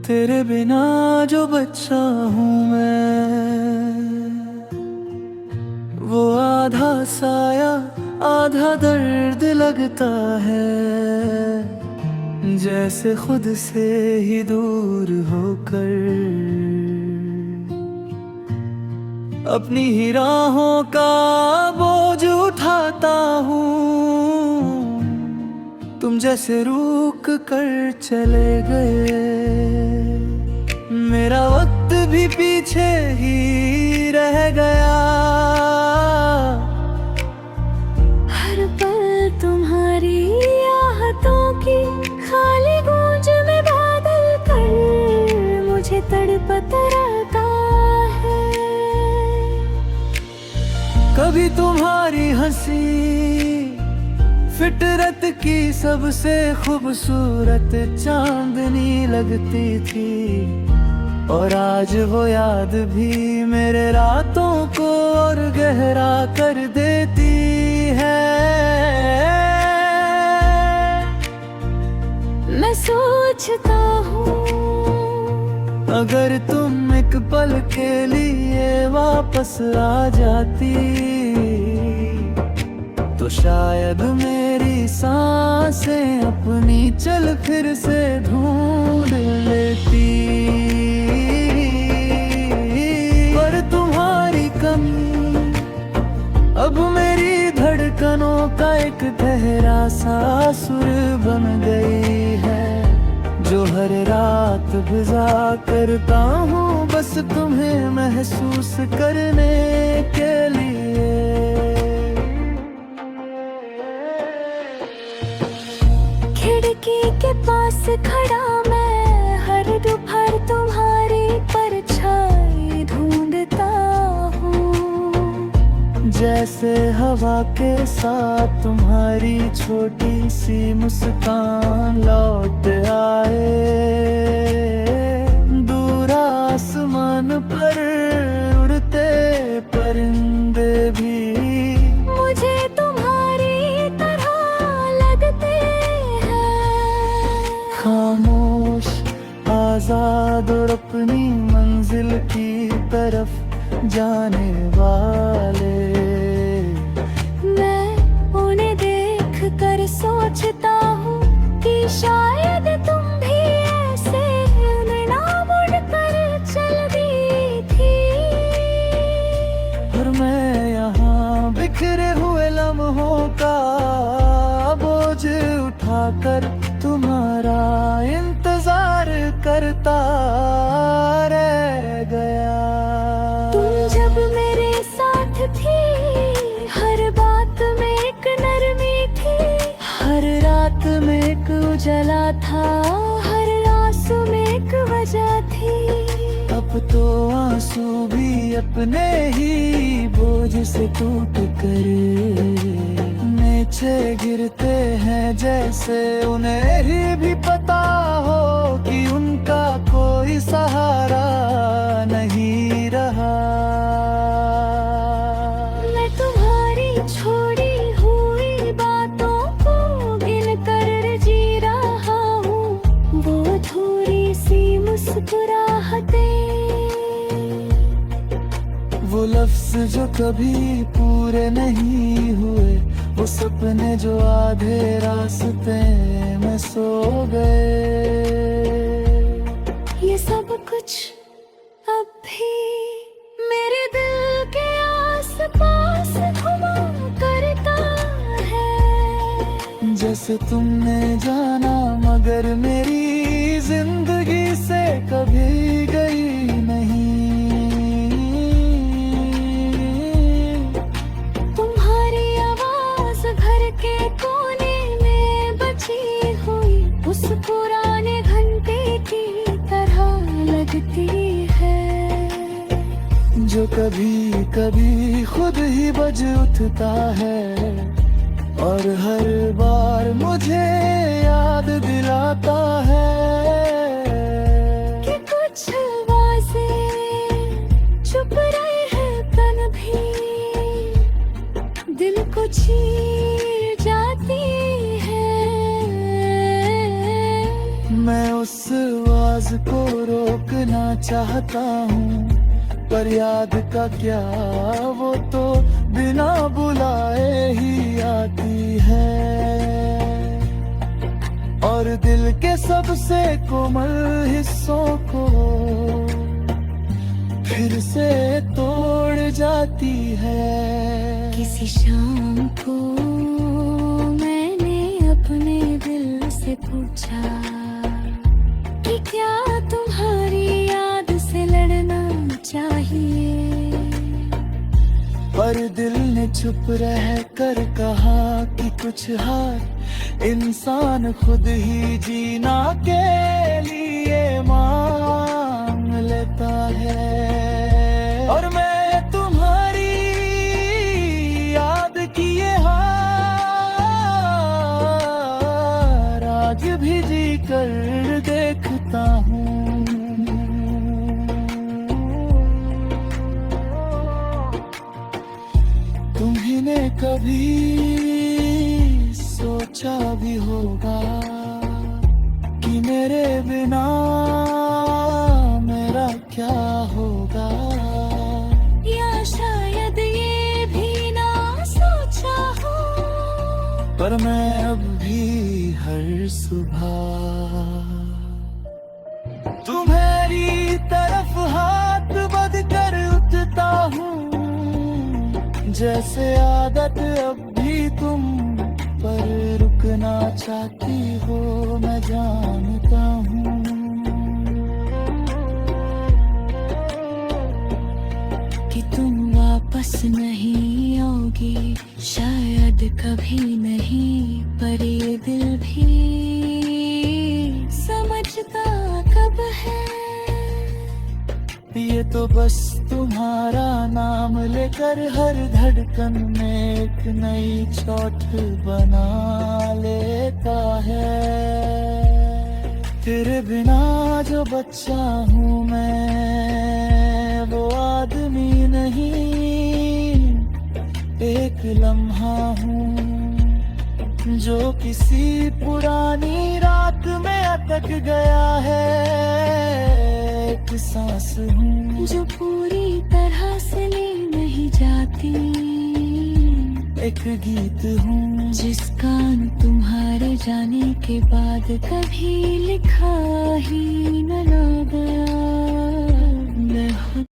तेरे बिना जो बच्चा हूँ मैं, वो आधा साया आधा दर्द लगता है, जैसे खुद से ही दूर होकर अपनी ही राहों का बोझ उठाता हूँ। तुम जैसे रुक कर चले गए, मेरा वक्त भी पीछे ही रह गया। हर पल तुम्हारी आहतों की खाली गूंज में बादल कर मुझे तड़पता रहता है। कभी तुम्हारी हंसी फितरत की सबसे खूबसूरत चांदनी लगती थी, और आज वो याद भी मेरे रातों को और गहरा कर देती है। मैं सोचता हूँ अगर तुम एक पल के लिए वापस आ जाती, तो शायद मेरी सांसें अपनी चल फिर से ढूंढ लेती। पर तुम्हारी कमी अब मेरी धड़कनों का एक गहरा सा सुर बन गई है, जो हर रात भिजा करता हूँ बस तुम्हें महसूस करने के लिए। खिड़की के पास खड़ा मैं हर दोपहर तुम्हारी परछाई ढूंढता हूँ, जैसे हवा के साथ तुम्हारी छोटी सी मुस्कान लौट आए। दूर आसमान पर उड़ते परिंदे भी मुझे तुम्हारी तरह लगते हैं। खामोश आजाद और अपनी मंजिल की तरफ जाने वाले, मैं उन्हें देख कर सोचता हूँ कि शायद तुम भी ऐसे ना मुड़ कर चल दी थी। और मैं यहाँ बिखरे हुए लम्हों का बोझ उठाकर तुम्हारा इंतजार करता रह गया। तुम जब मेरे साथ थी हर बात में एक नरमी थी, हर रात में एक उजाला था हर आंसू में एक वजह थी। अब तो आंसू भी अपने ही बोझ से टूट कर नीचे गिरते हैं, जैसे उन्हें ही भी पता हो कि उनका कोई सहारा नहीं रहा। मैं तुम्हारी छोड़ी हुई बातों को गिन कर जी रहा हूँ, वो थोड़ी सी मुस्कुराहटें, वो लफ्ज जो कभी पूरे नहीं हुए, वो सपने जो आधे रास्ते में सो गए। ये सब कुछ अब भी मेरे दिल के आस-पास घुमा करता है। जैसे तुमने जाना मगर मेरी जिंदगी से कभी गई नहीं। तुम्हारी आवाज घर के कोने में बची हुई उस पुराने घंटे की तरह लगती है, जो कभी कभी खुद ही बज उठता है, और हर बार मुझे याद दिलाता है कि कुछ आवाज़ें चुप रहे हैं तन भी दिल को चीर जाती है। मैं उस आवाज को चाहता हूँ, पर याद का क्या, वो तो बिना बुलाए ही आती है। और दिल के सबसे कोमल हिस्सों को फिर से तोड़ जाती है। किसी शाम को मैंने अपने दिल से पूछा कि क्या तुम्हारी याद से लड़ना चाहिए, पर दिल ने चुप रह कर कहा कि कुछ हार इंसान खुद ही जीना के लिए मांग लेता है। और मैं तुम्हारी याद किए हार आज भी जी कर देखता हूँ। तुम्हें कभी सोचा भी होगा कि मेरे बिना मेरा क्या होगा, या शायद ये भी ना सोचा हो। पर मैं अब भी हर सुबह तुम्हारी तरफ हाथ बढ़ कर उठता हूँ, जैसे आदत अब भी तुम पर रुकना चाहती हो, मैं जानता हूँ। कि तुम वापस नहीं आओगी, शायद कभी नहीं, पर ये दिल भी समझता कब है। ये तो बस तुम्हारा नाम लेकर हर धड़कन में एक नई चोट बना लेता है। तेरे बिना जो बच्चा हूँ मैं, वो आदमी नहीं, एक लम्हा हूँ जो किसी पुरानी रात में अटक गया है। एक सांस हूँ जो पूरी तरह से ले नहीं जाती, एक गीत हूँ जिसका तुम्हारे जाने के बाद कभी लिखा ही न गया। मैं